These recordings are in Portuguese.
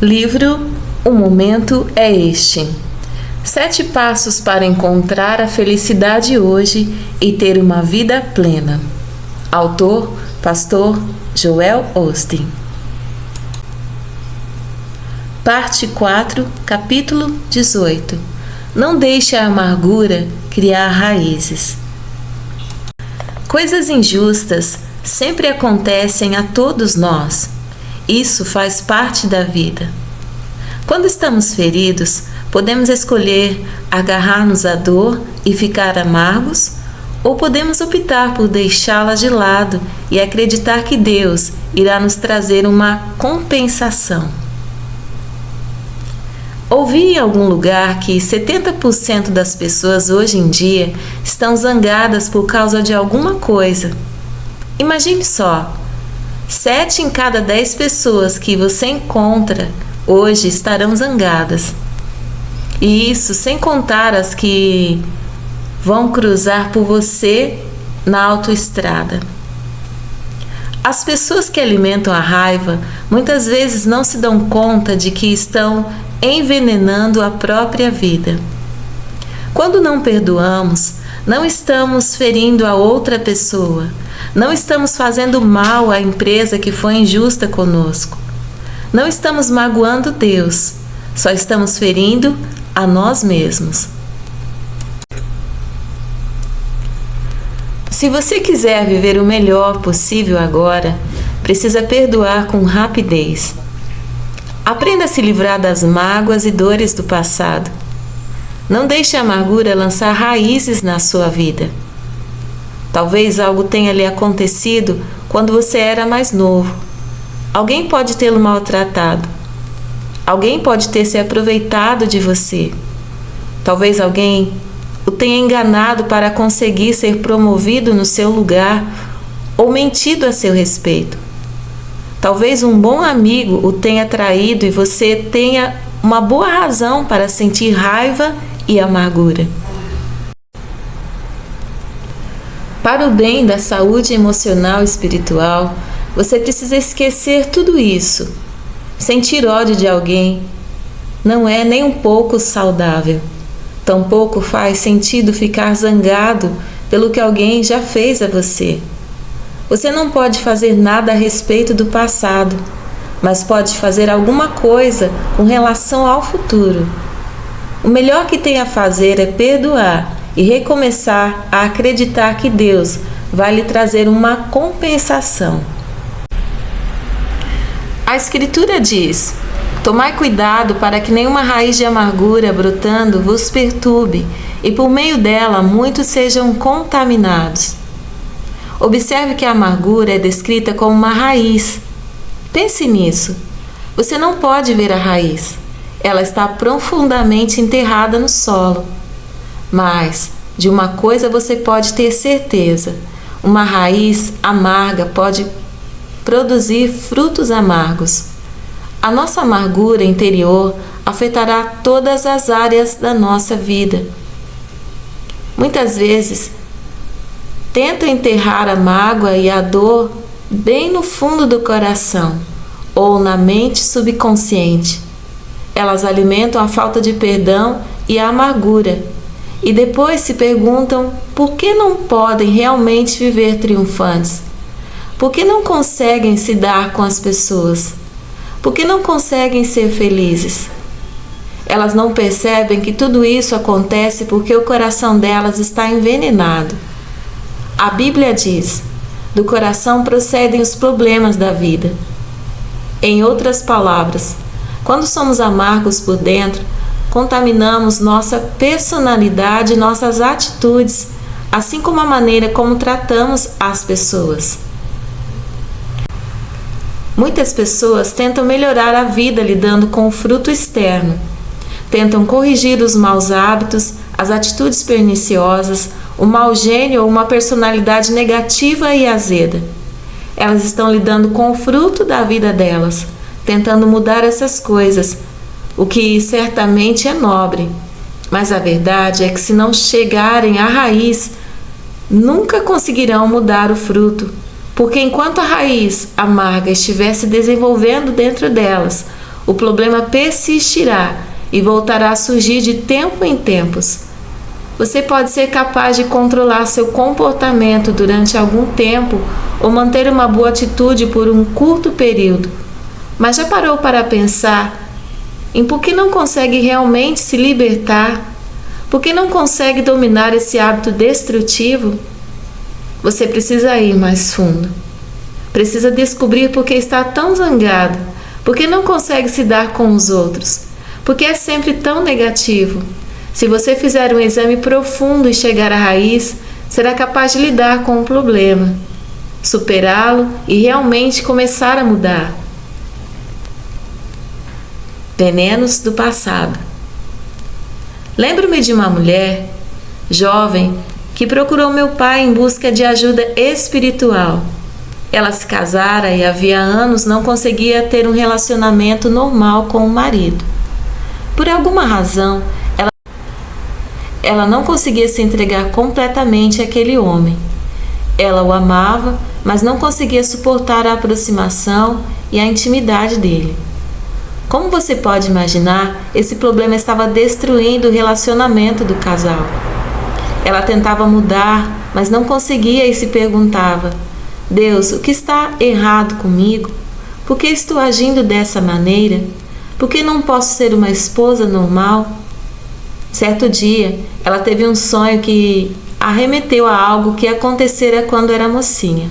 Livro O Momento é Este. 7 passos para encontrar a felicidade hoje e ter uma vida plena. Autor, Pastor Joel Osteen. Parte 4, capítulo 18. Não deixe a amargura criar raízes. Coisas injustas sempre acontecem a todos nós. Isso faz parte da vida. Quando estamos feridos, podemos escolher agarrar-nos à dor e ficar amargos, ou podemos optar por deixá-la de lado e acreditar que Deus irá nos trazer uma compensação. Ouvi em algum lugar que 70% das pessoas hoje em dia estão zangadas por causa de alguma coisa. Imagine só, 7 em cada 10 pessoas que você encontra hoje estarão zangadas. E isso sem contar as que vão cruzar por você na autoestrada. As pessoas que alimentam a raiva muitas vezes não se dão conta de que estão envenenando a própria vida. Quando não perdoamos, não estamos ferindo a outra pessoa, não estamos fazendo mal à empresa que foi injusta conosco, não estamos magoando Deus, só estamos ferindo a nós mesmos. Se você quiser viver o melhor possível agora, precisa perdoar com rapidez. Aprenda a se livrar das mágoas e dores do passado. Não deixe a amargura lançar raízes na sua vida. Talvez algo tenha lhe acontecido quando você era mais novo. Alguém pode tê-lo maltratado. Alguém pode ter se aproveitado de você. Talvez alguém o tenha enganado para conseguir ser promovido no seu lugar ou mentido a seu respeito. Talvez um bom amigo o tenha traído e você tenha uma boa razão para sentir raiva e amargura. Para o bem da saúde emocional e espiritual, você precisa esquecer tudo isso. Sentir ódio de alguém não é nem um pouco saudável. Tampouco faz sentido ficar zangado pelo que alguém já fez a você. Você não pode fazer nada a respeito do passado, mas pode fazer alguma coisa com relação ao futuro. O melhor que tem a fazer é perdoar e recomeçar a acreditar que Deus vai lhe trazer uma compensação. A Escritura diz: tomai cuidado para que nenhuma raiz de amargura brotando vos perturbe, e por meio dela muitos sejam contaminados. Observe que a amargura é descrita como uma raiz. Pense nisso. Você não pode ver a raiz. Ela está profundamente enterrada no solo. Mas, de uma coisa você pode ter certeza: uma raiz amarga pode produzir frutos amargos. A nossa amargura interior afetará todas as áreas da nossa vida. Muitas vezes, tentam enterrar a mágoa e a dor bem no fundo do coração ou na mente subconsciente. Elas alimentam a falta de perdão e a amargura e depois se perguntam por que não podem realmente viver triunfantes. Por que não conseguem se dar com as pessoas? Por que não conseguem ser felizes? Elas não percebem que tudo isso acontece porque o coração delas está envenenado. A Bíblia diz: do coração procedem os problemas da vida. Em outras palavras, quando somos amargos por dentro, contaminamos nossa personalidade e nossas atitudes, assim como a maneira como tratamos as pessoas. Muitas pessoas tentam melhorar a vida lidando com o fruto externo. Tentam corrigir os maus hábitos, as atitudes perniciosas, o mau gênio ou uma personalidade negativa e azeda. Elas estão lidando com o fruto da vida delas, tentando mudar essas coisas, o que certamente é nobre. Mas a verdade é que se não chegarem à raiz, nunca conseguirão mudar o fruto. Porque enquanto a raiz amarga estiver se desenvolvendo dentro delas, o problema persistirá e voltará a surgir de tempo em tempos. Você pode ser capaz de controlar seu comportamento durante algum tempo ou manter uma boa atitude por um curto período. Mas já parou para pensar em por que não consegue realmente se libertar? Por que não consegue dominar esse hábito destrutivo? Você precisa ir mais fundo. Precisa descobrir por que está tão zangado, por que não consegue se dar com os outros, por que é sempre tão negativo. Se você fizer um exame profundo e chegar à raiz, será capaz de lidar com o problema, superá-lo e realmente começar a mudar. Venenos do passado. Lembro-me de uma mulher, jovem, que procurou meu pai em busca de ajuda espiritual. Ela se casara e havia anos não conseguia ter um relacionamento normal com o marido. Por alguma razão, ela não conseguia se entregar completamente àquele homem. Ela o amava, mas não conseguia suportar a aproximação e a intimidade dele. Como você pode imaginar, esse problema estava destruindo o relacionamento do casal. Ela tentava mudar, mas não conseguia e se perguntava: Deus, o que está errado comigo? Por que estou agindo dessa maneira? Por que não posso ser uma esposa normal? Certo dia, ela teve um sonho que a remeteu a algo que acontecera quando era mocinha.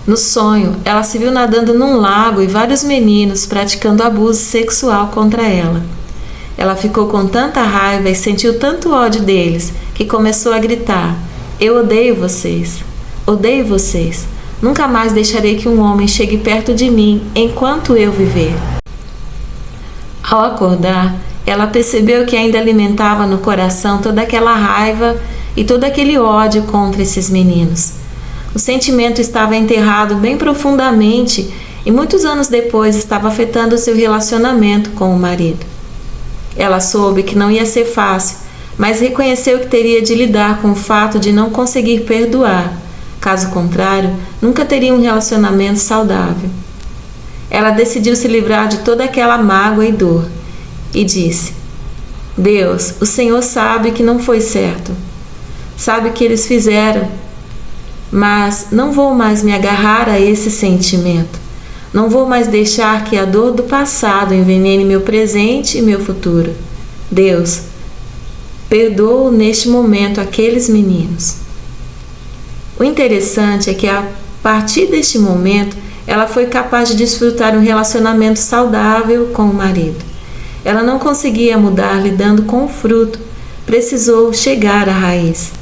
No sonho, ela se viu nadando num lago e vários meninos praticando abuso sexual contra ela. Ela ficou com tanta raiva e sentiu tanto ódio deles que começou a gritar: Eu odeio vocês, odeio vocês. Nunca mais deixarei que um homem chegue perto de mim enquanto eu viver. Ao acordar, ela percebeu que ainda alimentava no coração toda aquela raiva e todo aquele ódio contra esses meninos. O sentimento estava enterrado bem profundamente e muitos anos depois estava afetando seu relacionamento com o marido. Ela soube que não ia ser fácil, mas reconheceu que teria de lidar com o fato de não conseguir perdoar. Caso contrário, nunca teria um relacionamento saudável. Ela decidiu se livrar de toda aquela mágoa e dor e disse: Deus, o Senhor sabe que não foi certo. Sabe o que eles fizeram, mas não vou mais me agarrar a esse sentimento. Não vou mais deixar que a dor do passado envenene meu presente e meu futuro. Deus, perdoa neste momento aqueles meninos. O interessante é que a partir deste momento, ela foi capaz de desfrutar um relacionamento saudável com o marido. Ela não conseguia mudar lidando com o fruto, precisou chegar à raiz.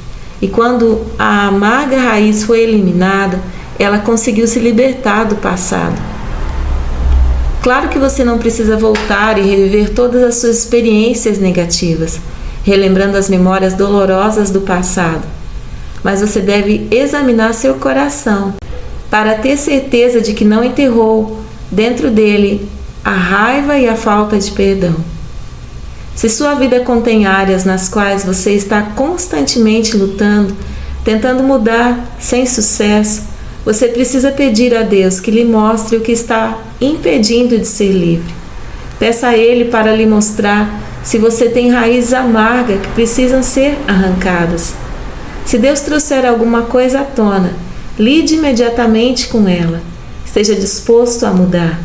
E quando a amarga raiz foi eliminada, ela conseguiu se libertar do passado. Claro que você não precisa voltar e reviver todas as suas experiências negativas, relembrando as memórias dolorosas do passado. Mas você deve examinar seu coração para ter certeza de que não enterrou dentro dele a raiva e a falta de perdão. Se sua vida contém áreas nas quais você está constantemente lutando, tentando mudar sem sucesso, você precisa pedir a Deus que lhe mostre o que está impedindo de ser livre. Peça a Ele para lhe mostrar se você tem raízes amargas que precisam ser arrancadas. Se Deus trouxer alguma coisa à tona, lide imediatamente com ela. Esteja disposto a mudar.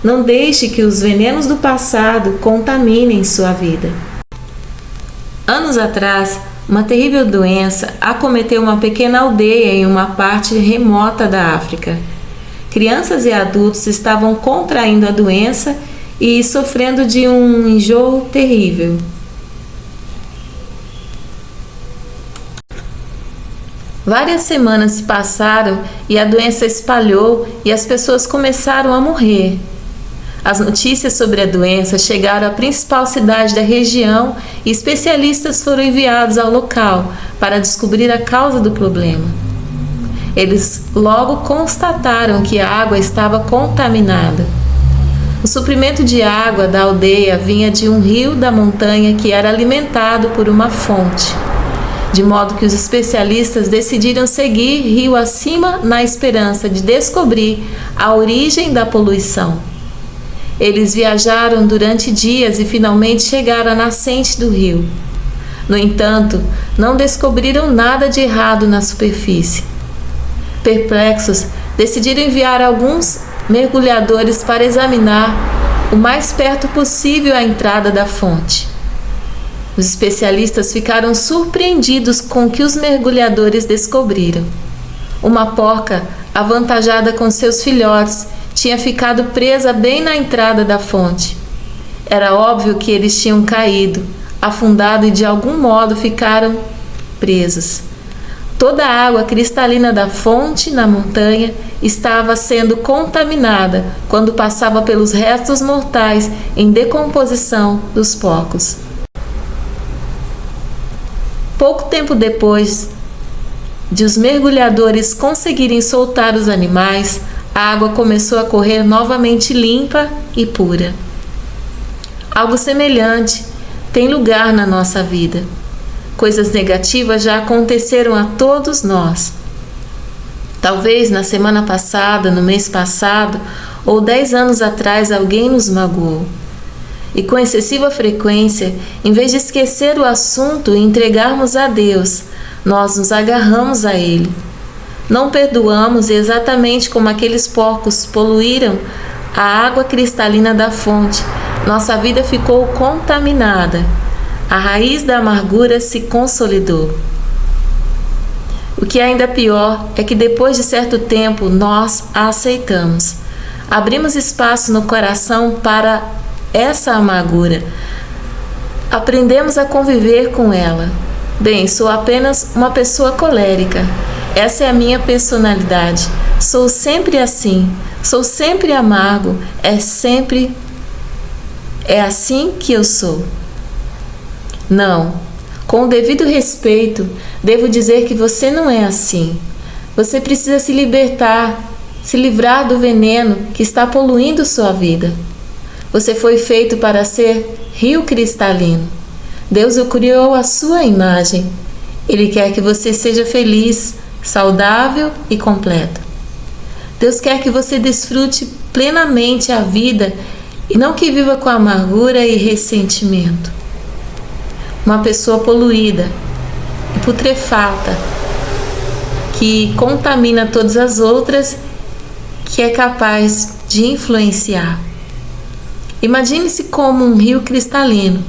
Não deixe que os venenos do passado contaminem sua vida. Anos atrás, uma terrível doença acometeu uma pequena aldeia em uma parte remota da África. Crianças e adultos estavam contraindo a doença e sofrendo de um enjoo terrível. Várias semanas se passaram e a doença espalhou e as pessoas começaram a morrer. As notícias sobre a doença chegaram à principal cidade da região e especialistas foram enviados ao local para descobrir a causa do problema. Eles logo constataram que a água estava contaminada. O suprimento de água da aldeia vinha de um rio da montanha que era alimentado por uma fonte, de modo que os especialistas decidiram seguir rio acima na esperança de descobrir a origem da poluição. Eles viajaram durante dias e finalmente chegaram à nascente do rio. No entanto, não descobriram nada de errado na superfície. Perplexos, decidiram enviar alguns mergulhadores para examinar o mais perto possível a entrada da fonte. Os especialistas ficaram surpreendidos com o que os mergulhadores descobriram. Uma porca, avantajada com seus filhotes, tinha ficado presa bem na entrada da fonte. Era óbvio que eles tinham caído, afundado e de algum modo ficaram presos. Toda a água cristalina da fonte na montanha estava sendo contaminada quando passava pelos restos mortais em decomposição dos porcos. Pouco tempo depois de os mergulhadores conseguirem soltar os animais, a água começou a correr novamente limpa e pura. Algo semelhante tem lugar na nossa vida. Coisas negativas já aconteceram a todos nós. Talvez na semana passada, no mês passado ou 10 anos atrás alguém nos magoou. E com excessiva frequência, em vez de esquecer o assunto e entregarmos a Deus, nós nos agarramos a Ele. Não perdoamos e exatamente como aqueles porcos poluíram a água cristalina da fonte, nossa vida ficou contaminada. A raiz da amargura se consolidou. O que é ainda pior é que depois de certo tempo nós a aceitamos. Abrimos espaço no coração para essa amargura. Aprendemos a conviver com ela. Bem, sou apenas uma pessoa colérica. Essa é a minha personalidade. Sou sempre assim. Sou sempre amargo. É assim que eu sou. Não. Com o devido respeito, devo dizer que você não é assim. Você precisa se libertar, se livrar do veneno que está poluindo sua vida. Você foi feito para ser rio cristalino. Deus o criou à sua imagem. Ele quer que você seja feliz, saudável e completo. Deus quer que você desfrute plenamente a vida e não que viva com amargura e ressentimento. Uma pessoa poluída e putrefata, que contamina todas as outras, que é capaz de influenciar. Imagine-se como um rio cristalino.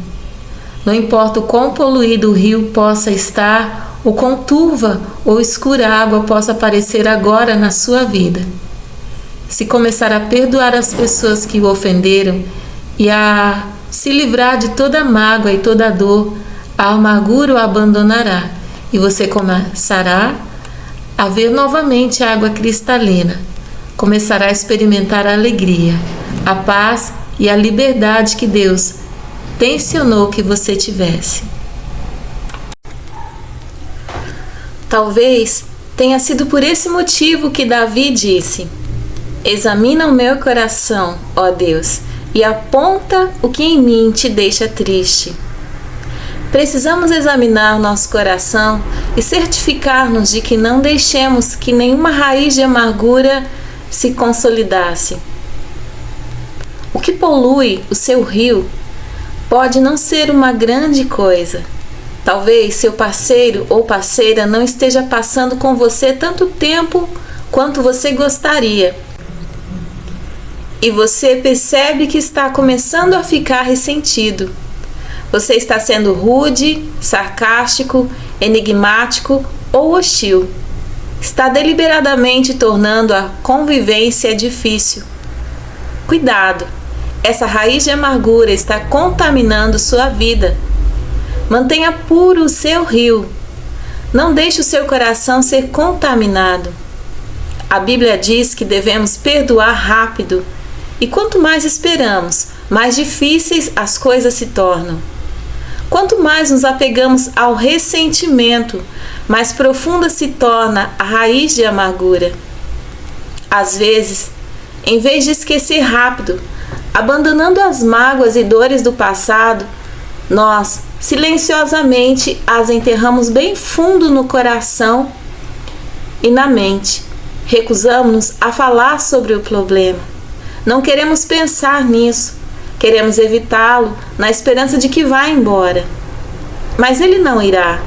Não importa o quão poluído o rio possa estar, ou quão turva ou escura a água possa parecer agora na sua vida. Se começar a perdoar as pessoas que o ofenderam e a se livrar de toda mágoa e toda dor, a amargura o abandonará e você começará a ver novamente a água cristalina. Começará a experimentar a alegria, a paz e a liberdade que Deus tensionou que você tivesse. Talvez tenha sido por esse motivo que Davi disse: examina o meu coração, ó Deus, e aponta o que em mim te deixa triste. Precisamos examinar nosso coração e certificar-nos de que não deixemos que nenhuma raiz de amargura se consolidasse. O que polui o seu rio pode não ser uma grande coisa. Talvez seu parceiro ou parceira não esteja passando com você tanto tempo quanto você gostaria. E você percebe que está começando a ficar ressentido. Você está sendo rude, sarcástico, enigmático ou hostil. Está deliberadamente tornando a convivência difícil. Cuidado! Essa raiz de amargura está contaminando sua vida. Mantenha puro o seu rio. Não deixe o seu coração ser contaminado. A Bíblia diz que devemos perdoar rápido. E quanto mais esperamos, mais difíceis as coisas se tornam. Quanto mais nos apegamos ao ressentimento, mais profunda se torna a raiz de amargura. Às vezes, em vez de esquecer rápido, abandonando as mágoas e dores do passado, nós silenciosamente as enterramos bem fundo no coração e na mente. Recusamos-nos a falar sobre o problema. Não queremos pensar nisso. Queremos evitá-lo na esperança de que vá embora. Mas ele não irá.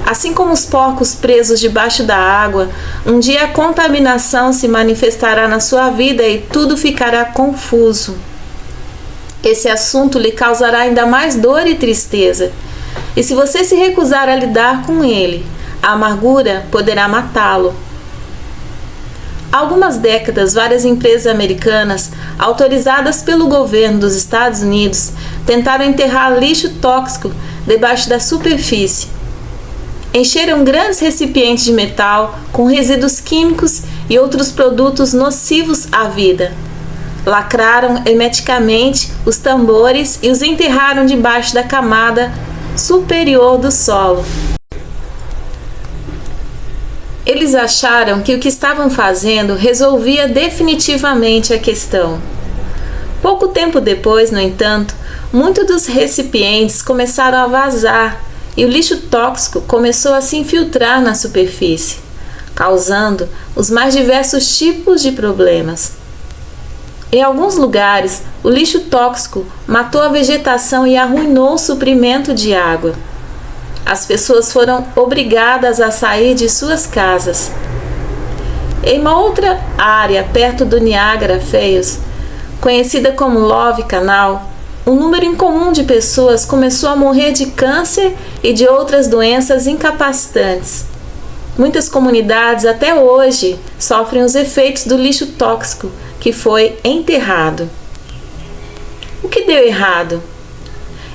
Assim como os porcos presos debaixo da água, um dia a contaminação se manifestará na sua vida e tudo ficará confuso. Esse assunto lhe causará ainda mais dor e tristeza. E se você se recusar a lidar com ele, a amargura poderá matá-lo. Há algumas décadas, várias empresas americanas, autorizadas pelo governo dos Estados Unidos, tentaram enterrar lixo tóxico debaixo da superfície. Encheram grandes recipientes de metal com resíduos químicos e outros produtos nocivos à vida. Lacraram hermeticamente os tambores e os enterraram debaixo da camada superior do solo. Eles acharam que o que estavam fazendo resolvia definitivamente a questão. Pouco tempo depois, no entanto, muitos dos recipientes começaram a vazar e o lixo tóxico começou a se infiltrar na superfície, causando os mais diversos tipos de problemas. Em alguns lugares, o lixo tóxico matou a vegetação e arruinou o suprimento de água. As pessoas foram obrigadas a sair de suas casas. Em uma outra área perto do Niagara Falls, conhecida como Love Canal, um número incomum de pessoas começou a morrer de câncer e de outras doenças incapacitantes. Muitas comunidades até hoje sofrem os efeitos do lixo tóxico que foi enterrado. O que deu errado?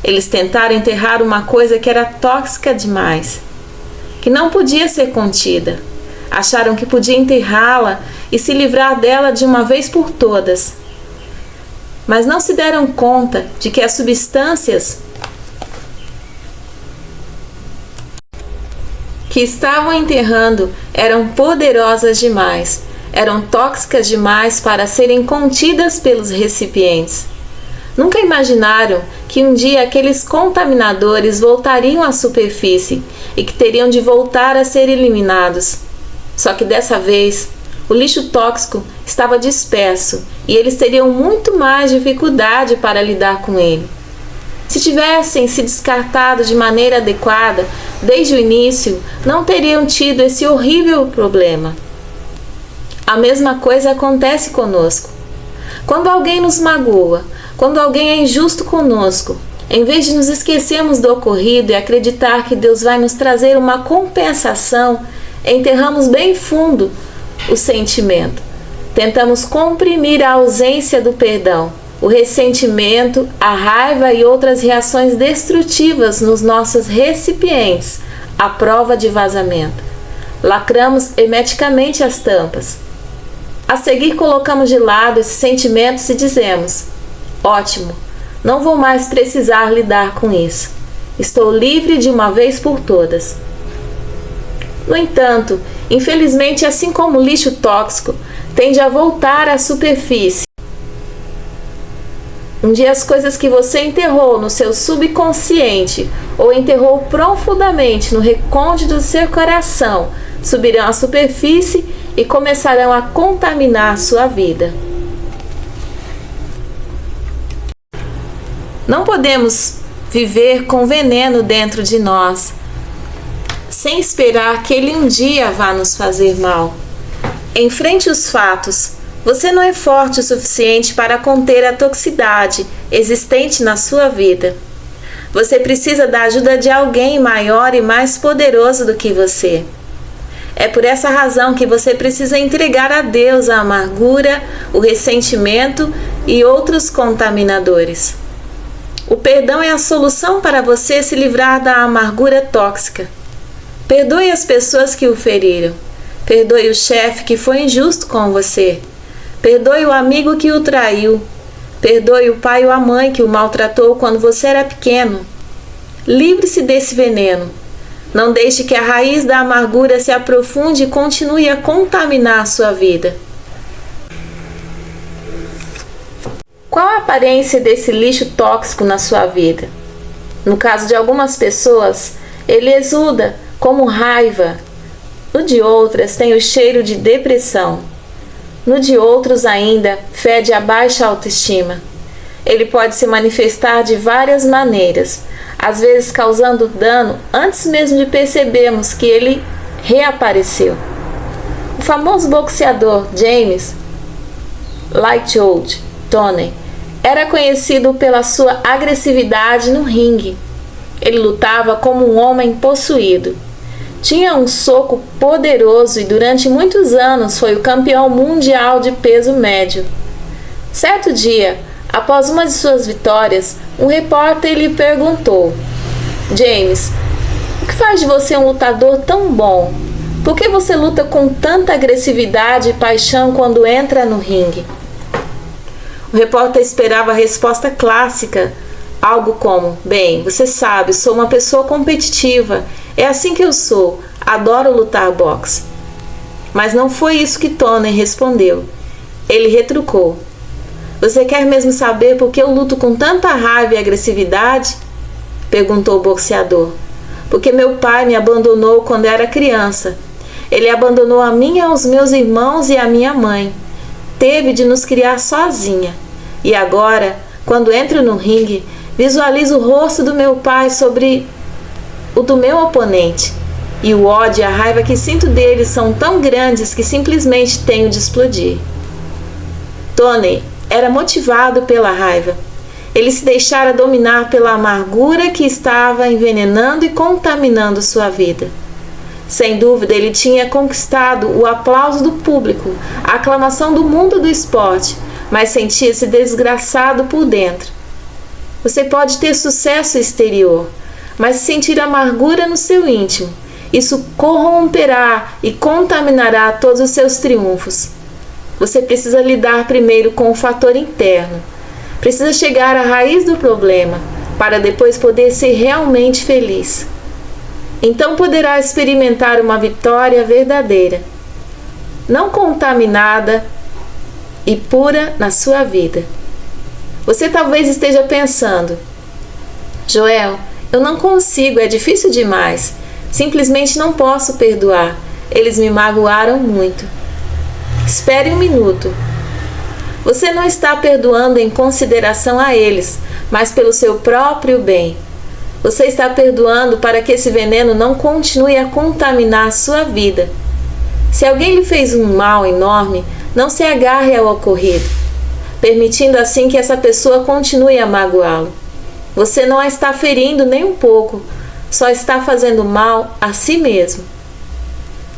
Eles tentaram enterrar uma coisa que era tóxica demais, que não podia ser contida. Acharam que podia enterrá-la e se livrar dela de uma vez por todas. Mas não se deram conta de que as substâncias que estavam enterrando eram poderosas demais, eram tóxicas demais para serem contidas pelos recipientes. Nunca imaginaram que um dia aqueles contaminadores voltariam à superfície e que teriam de voltar a ser eliminados. Só que dessa vez, o lixo tóxico estava disperso e eles teriam muito mais dificuldade para lidar com ele. Se tivessem se descartado de maneira adequada desde o início, não teriam tido esse horrível problema. A mesma coisa acontece conosco. Quando alguém nos magoa, quando alguém é injusto conosco, em vez de nos esquecermos do ocorrido e acreditar que Deus vai nos trazer uma compensação, enterramos bem fundo o sentimento. Tentamos comprimir a ausência do perdão, o ressentimento, a raiva e outras reações destrutivas nos nossos recipientes, à prova de vazamento. Lacramos hermeticamente as tampas. A seguir, colocamos de lado esses sentimentos e dizemos: ótimo, não vou mais precisar lidar com isso. Estou livre de uma vez por todas. No entanto, infelizmente, assim como o lixo tóxico tende a voltar à superfície, um dia as coisas que você enterrou no seu subconsciente ou enterrou profundamente no recôndito do seu coração subirão à superfície e começarão a contaminar sua vida. Não podemos viver com veneno dentro de nós, sem esperar que ele um dia vá nos fazer mal. Enfrente os fatos. Você não é forte o suficiente para conter a toxicidade existente na sua vida. Você precisa da ajuda de alguém maior e mais poderoso do que você. É por essa razão que você precisa entregar a Deus a amargura, o ressentimento e outros contaminadores. O perdão é a solução para você se livrar da amargura tóxica. Perdoe as pessoas que o feriram. Perdoe o chefe que foi injusto com você. Perdoe o amigo que o traiu. Perdoe o pai ou a mãe que o maltratou quando você era pequeno. Livre-se desse veneno. Não deixe que a raiz da amargura se aprofunde e continue a contaminar a sua vida. Qual a aparência desse lixo tóxico na sua vida? No caso de algumas pessoas, ele exuda como raiva. No de outras, tem o cheiro de depressão. No de outros ainda, fede a baixa autoestima. Ele pode se manifestar de várias maneiras, às vezes causando dano antes mesmo de percebermos que ele reapareceu. O famoso boxeador James Lightfoot Toney era conhecido pela sua agressividade no ringue. Ele lutava como um homem possuído. Tinha um soco poderoso e durante muitos anos foi o campeão mundial de peso médio. Certo dia, após uma de suas vitórias, um repórter lhe perguntou: James, o que faz de você um lutador tão bom? Por que você luta com tanta agressividade e paixão quando entra no ringue? O repórter esperava a resposta clássica, algo como: bem, você sabe, sou uma pessoa competitiva, é assim que eu sou, adoro lutar boxe. Mas não foi isso que Toney respondeu. Ele retrucou: você quer mesmo saber por que eu luto com tanta raiva e agressividade? Perguntou o boxeador. Porque meu pai me abandonou quando era criança. Ele abandonou a mim, aos meus irmãos e a minha mãe. Teve de nos criar sozinha. E agora, quando entro no ringue, visualizo o rosto do meu pai sobre o do meu oponente. E o ódio e a raiva que sinto dele são tão grandes que simplesmente tenho de explodir. Toney era motivado pela raiva. Ele se deixara dominar pela amargura que estava envenenando e contaminando sua vida. Sem dúvida, ele tinha conquistado o aplauso do público, a aclamação do mundo do esporte, mas sentia-se desgraçado por dentro. Você pode ter sucesso exterior, mas sentir amargura no seu íntimo. Isso corromperá e contaminará todos os seus triunfos. Você precisa lidar primeiro com o fator interno. Precisa chegar à raiz do problema, para depois poder ser realmente feliz. Então poderá experimentar uma vitória verdadeira, não contaminada e pura na sua vida. Você talvez esteja pensando: Joel, eu não consigo, é difícil demais. Simplesmente não posso perdoar. Eles me magoaram muito. Espere um minuto. Você não está perdoando em consideração a eles, mas pelo seu próprio bem. Você está perdoando para que esse veneno não continue a contaminar a sua vida. Se alguém lhe fez um mal enorme, não se agarre ao ocorrido, permitindo assim que essa pessoa continue a magoá-lo. Você não a está ferindo nem um pouco, só está fazendo mal a si mesmo.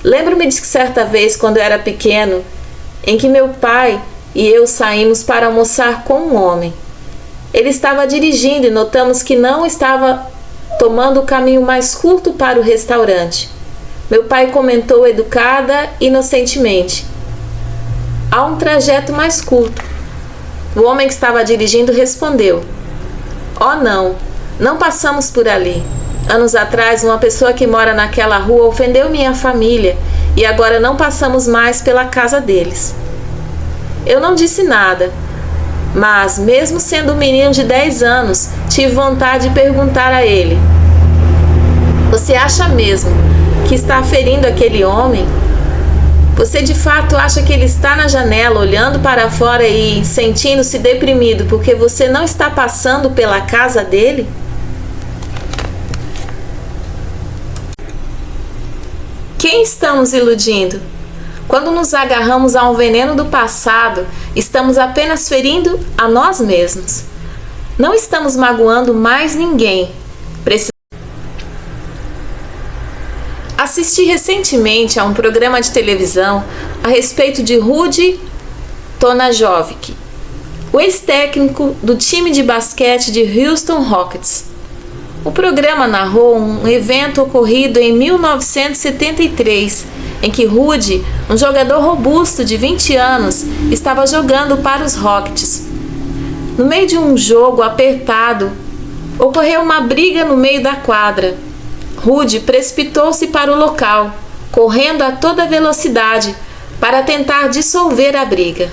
Lembro-me de certa vez, quando eu era pequeno, em que meu pai e eu saímos para almoçar com um homem. Ele estava dirigindo e notamos que não estava tomando o caminho mais curto para o restaurante. Meu pai comentou educada e inocentemente: há um trajeto mais curto. O homem que estava dirigindo respondeu: oh não, não passamos por ali. Anos atrás, uma pessoa que mora naquela rua ofendeu minha família e agora não passamos mais pela casa deles. Eu não disse nada, mas, mesmo sendo um menino de 10 anos, tive vontade de perguntar a ele: você acha mesmo que está ferindo aquele homem? Você de fato acha que ele está na janela olhando para fora e sentindo-se deprimido porque você não está passando pela casa dele? Quem estamos iludindo? Quando nos agarramos a um veneno do passado, estamos apenas ferindo a nós mesmos. Não estamos magoando mais ninguém. Assisti recentemente a um programa de televisão a respeito de Rudy Tonajovic, o ex-técnico do time de basquete de Houston Rockets. O programa narrou um evento ocorrido em 1973, em que Rudy, um jogador robusto de 20 anos, estava jogando para os Rockets. No meio de um jogo apertado, ocorreu uma briga no meio da quadra. Rudy precipitou-se para o local, correndo a toda velocidade para tentar dissolver a briga.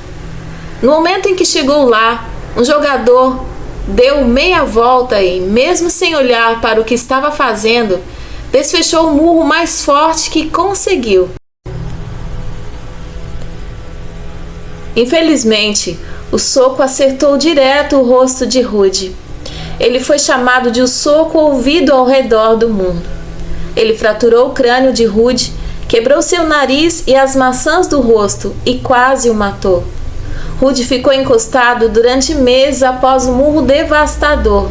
No momento em que chegou lá, um jogador deu meia volta e, mesmo sem olhar para o que estava fazendo, desfechou o murro mais forte que conseguiu. Infelizmente, o soco acertou direto o rosto de Rude. Ele foi chamado de o soco ouvido ao redor do mundo. Ele fraturou o crânio de Rude, quebrou seu nariz e as maçãs do rosto e quase o matou. Rude ficou encostado durante meses após um murro devastador,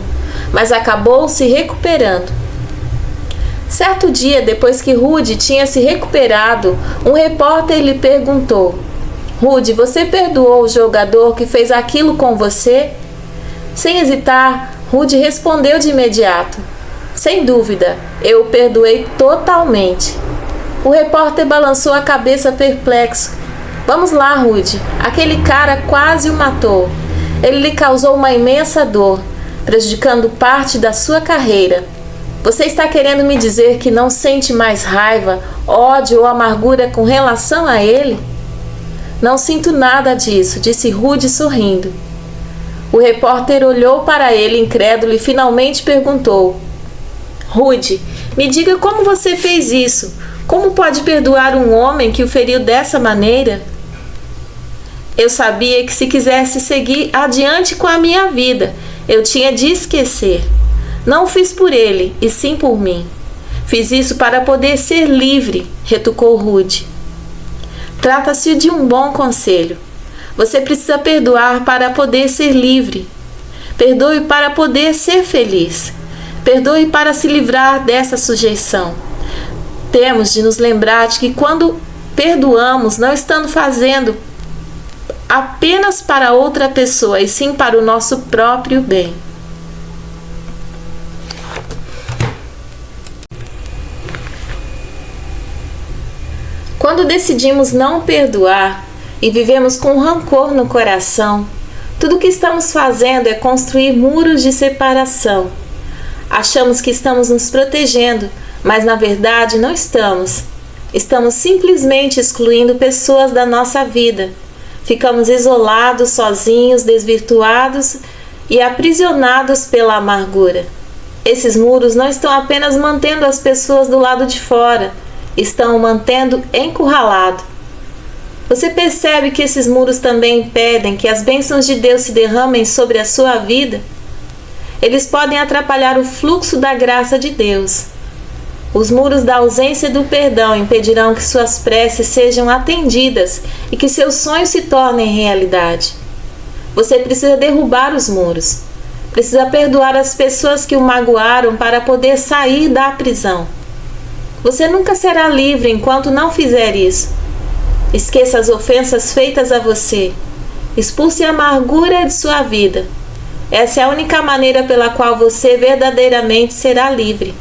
mas acabou se recuperando. Certo dia, depois que Rude tinha se recuperado, um repórter lhe perguntou: Rude, você perdoou o jogador que fez aquilo com você? Sem hesitar, Rude respondeu de imediato: sem dúvida, eu o perdoei totalmente. O repórter balançou a cabeça perplexo. Vamos lá, Rude. Aquele cara quase o matou. Ele lhe causou uma imensa dor, prejudicando parte da sua carreira. Você está querendo me dizer que não sente mais raiva, ódio ou amargura com relação a ele? Não sinto nada disso, disse Rude sorrindo. O repórter olhou para ele incrédulo e finalmente perguntou: Rude, me diga como você fez isso. Como pode perdoar um homem que o feriu dessa maneira? Eu sabia que se quisesse seguir adiante com a minha vida, eu tinha de esquecer. Não fiz por ele, e sim por mim. Fiz isso para poder ser livre, retrucou Rude. Trata-se de um bom conselho. Você precisa perdoar para poder ser livre. Perdoe para poder ser feliz. Perdoe para se livrar dessa sujeição. Temos de nos lembrar de que quando perdoamos, não estamos fazendo apenas para outra pessoa, e sim para o nosso próprio bem. Quando decidimos não perdoar e vivemos com rancor no coração, tudo o que estamos fazendo é construir muros de separação. Achamos que estamos nos protegendo, mas na verdade não estamos. Estamos simplesmente excluindo pessoas da nossa vida. Ficamos isolados, sozinhos, desvirtuados e aprisionados pela amargura. Esses muros não estão apenas mantendo as pessoas do lado de fora, estão o mantendo encurralado. Você percebe que esses muros também impedem que as bênçãos de Deus se derramem sobre a sua vida? Eles podem atrapalhar o fluxo da graça de Deus. Os muros da ausência do perdão impedirão que suas preces sejam atendidas e que seus sonhos se tornem realidade. Você precisa derrubar os muros. Precisa perdoar as pessoas que o magoaram para poder sair da prisão. Você nunca será livre enquanto não fizer isso. Esqueça as ofensas feitas a você. Expulse a amargura de sua vida. Essa é a única maneira pela qual você verdadeiramente será livre.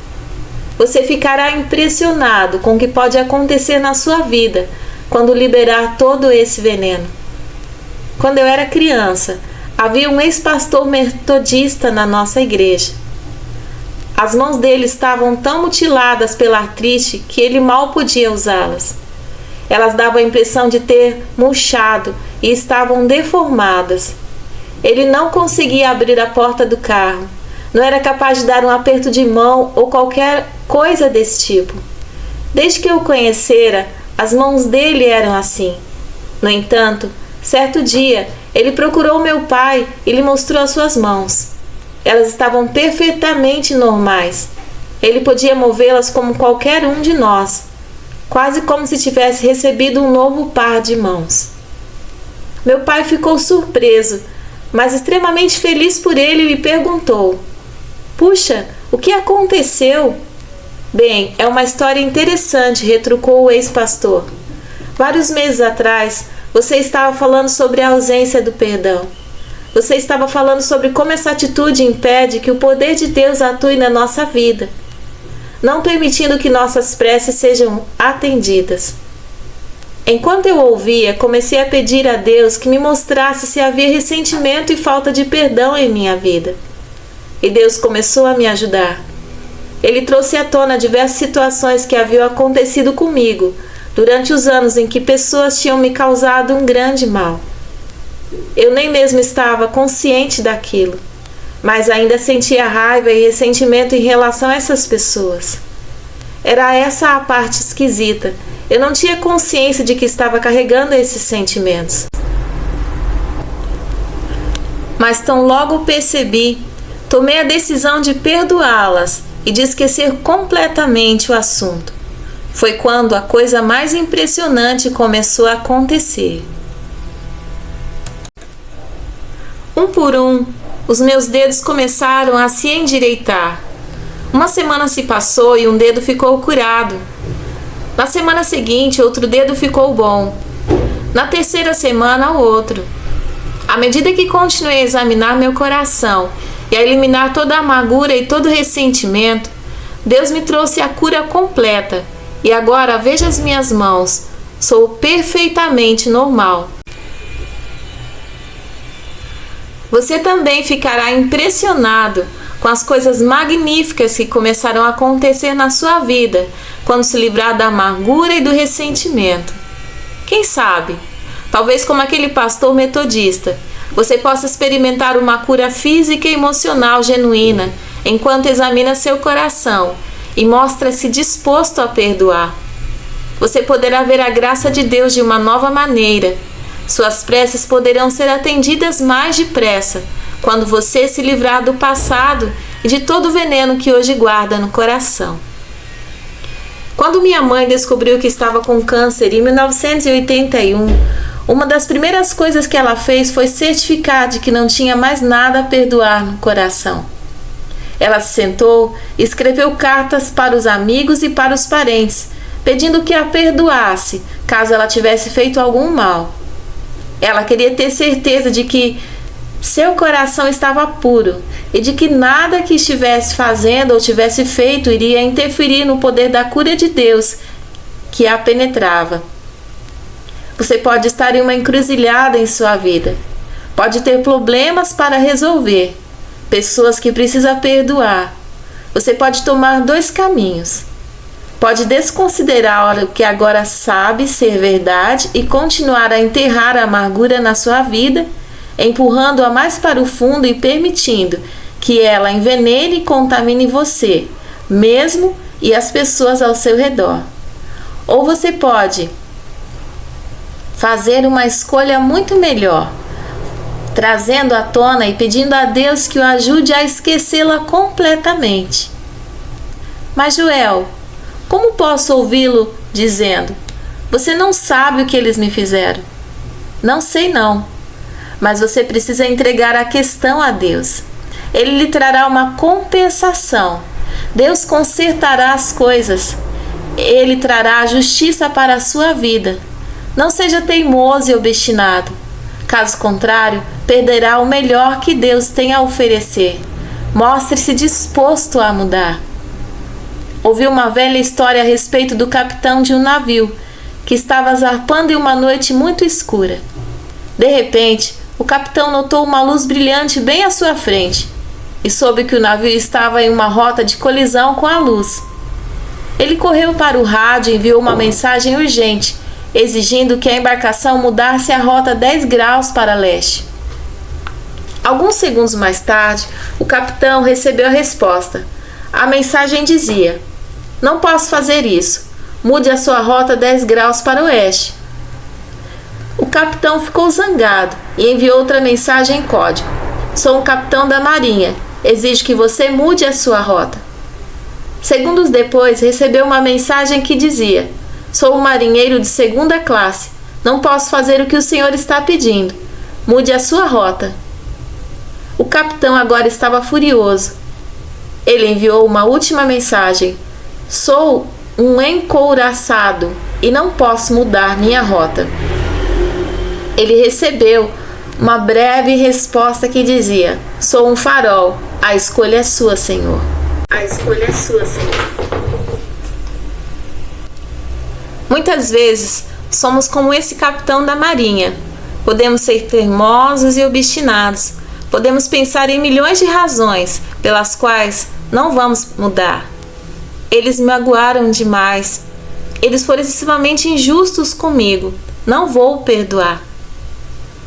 Você ficará impressionado com o que pode acontecer na sua vida quando liberar todo esse veneno. Quando eu era criança, havia um ex-pastor metodista na nossa igreja. As mãos dele estavam tão mutiladas pela artrite que ele mal podia usá-las. Elas davam a impressão de ter murchado e estavam deformadas. Ele não conseguia abrir a porta do carro. Não era capaz de dar um aperto de mão ou qualquer coisa desse tipo. Desde que eu o conhecera, as mãos dele eram assim. No entanto, certo dia, ele procurou meu pai e lhe mostrou as suas mãos. Elas estavam perfeitamente normais. Ele podia movê-las como qualquer um de nós, quase como se tivesse recebido um novo par de mãos. Meu pai ficou surpreso, mas extremamente feliz por ele, e me perguntou: Puxa, o que aconteceu? Bem, é uma história interessante, retrucou o ex-pastor. Vários meses atrás, você estava falando sobre a ausência do perdão. Você estava falando sobre como essa atitude impede que o poder de Deus atue na nossa vida, não permitindo que nossas preces sejam atendidas. Enquanto eu ouvia, comecei a pedir a Deus que me mostrasse se havia ressentimento e falta de perdão em minha vida. E Deus começou a me ajudar. Ele trouxe à tona diversas situações que haviam acontecido comigo durante os anos em que pessoas tinham me causado um grande mal. Eu nem mesmo estava consciente daquilo, mas ainda sentia raiva e ressentimento em relação a essas pessoas. Era essa a parte esquisita. Eu não tinha consciência de que estava carregando esses sentimentos. mas tão logo percebi, tomei a decisão de perdoá-las e de esquecer completamente o assunto. Foi quando a coisa mais impressionante começou a acontecer. Um por um, os meus dedos começaram a se endireitar. Uma semana se passou e um dedo ficou curado. Na semana seguinte, outro dedo ficou bom. Na terceira semana, o outro. À medida que continuei a examinar meu coração e a eliminar toda a amargura e todo o ressentimento, Deus me trouxe a cura completa. E agora veja as minhas mãos. Sou perfeitamente normal. Você também ficará impressionado com as coisas magníficas que começarão a acontecer na sua vida quando se livrar da amargura e do ressentimento. Quem sabe, talvez como aquele pastor metodista, você possa experimentar uma cura física e emocional genuína enquanto examina seu coração e mostra-se disposto a perdoar. Você poderá ver a graça de Deus de uma nova maneira. Suas preces poderão ser atendidas mais depressa quando você se livrar do passado e de todo o veneno que hoje guarda no coração. Quando minha mãe descobriu que estava com câncer em 1981, uma das primeiras coisas que ela fez foi certificar de que não tinha mais nada a perdoar no coração. Ela se sentou e escreveu cartas para os amigos e para os parentes, pedindo que a perdoasse caso ela tivesse feito algum mal. Ela queria ter certeza de que seu coração estava puro e de que nada que estivesse fazendo ou tivesse feito iria interferir no poder da cura de Deus que a penetrava. Você pode estar em uma encruzilhada em sua vida. Pode ter problemas para resolver, pessoas que precisa perdoar. Você pode tomar dois caminhos. Pode desconsiderar o que agora sabe ser verdade e continuar a enterrar a amargura na sua vida, empurrando-a mais para o fundo e permitindo que ela envenene e contamine você, mesmo e as pessoas ao seu redor. Ou você pode fazer uma escolha muito melhor, trazendo à tona e pedindo a Deus que o ajude a esquecê-la completamente. Mas Joel, como posso ouvi-lo dizendo: você não sabe o que eles me fizeram? Não sei não, mas você precisa entregar a questão a Deus. Ele lhe trará uma compensação. Deus consertará as coisas. Ele trará a justiça para a sua vida. Não seja teimoso e obstinado. Caso contrário, perderá o melhor que Deus tem a oferecer. Mostre-se disposto a mudar. Ouvi uma velha história a respeito do capitão de um navio que estava zarpando em uma noite muito escura. De repente, o capitão notou uma luz brilhante bem à sua frente e soube que o navio estava em uma rota de colisão com a luz. Ele correu para o rádio e enviou uma mensagem urgente, exigindo que a embarcação mudasse a rota 10 graus para leste. Alguns segundos mais tarde, o capitão recebeu a resposta. A mensagem dizia: não posso fazer isso. Mude a sua rota 10 graus para o oeste. O capitão ficou zangado e enviou outra mensagem em código. Sou um capitão da marinha. Exijo que você mude a sua rota. Segundos depois, recebeu uma mensagem que dizia: sou um marinheiro de segunda classe. Não posso fazer o que o senhor está pedindo. Mude a sua rota. O capitão agora estava furioso. Ele enviou uma última mensagem: sou um encouraçado e não posso mudar minha rota. Ele recebeu uma breve resposta que dizia: sou um farol. A escolha é sua, Senhor. A escolha é sua, Senhor. Muitas vezes somos como esse capitão da marinha. Podemos ser teimosos e obstinados. Podemos pensar em milhões de razões pelas quais não vamos mudar. Eles me magoaram demais. Eles foram excessivamente injustos comigo. Não vou perdoar.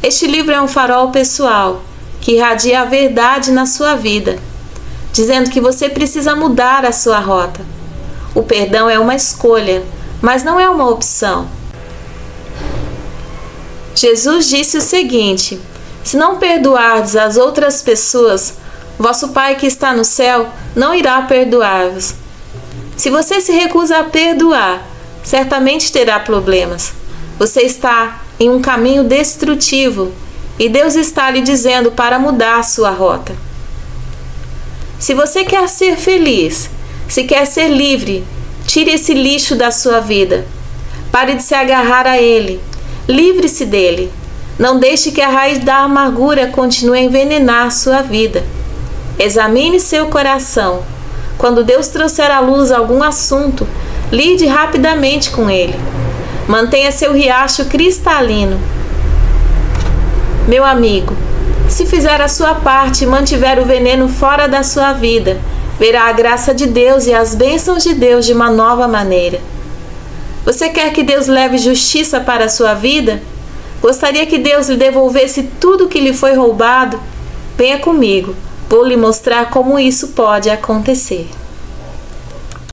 Este livro é um farol pessoal que irradia a verdade na sua vida, dizendo que você precisa mudar a sua rota. O perdão é uma escolha, mas não é uma opção. Jesus disse o seguinte: Se não perdoardes as outras pessoas, vosso Pai que está no céu não irá perdoar-vos. Se você se recusa a perdoar, certamente terá problemas. Você está em um caminho destrutivo e Deus está lhe dizendo para mudar sua rota. Se você quer ser feliz, se quer ser livre, tire esse lixo da sua vida. Pare de se agarrar a ele. Livre-se dele. Não deixe que a raiz da amargura continue a envenenar sua vida. Examine seu coração. Quando Deus trouxer à luz algum assunto, lide rapidamente com ele. Mantenha seu riacho cristalino. Meu amigo, se fizer a sua parte e mantiver o veneno fora da sua vida, verá a graça de Deus e as bênçãos de Deus de uma nova maneira. Você quer que Deus leve justiça para a sua vida? Gostaria que Deus lhe devolvesse tudo que lhe foi roubado? Venha comigo, vou lhe mostrar como isso pode acontecer.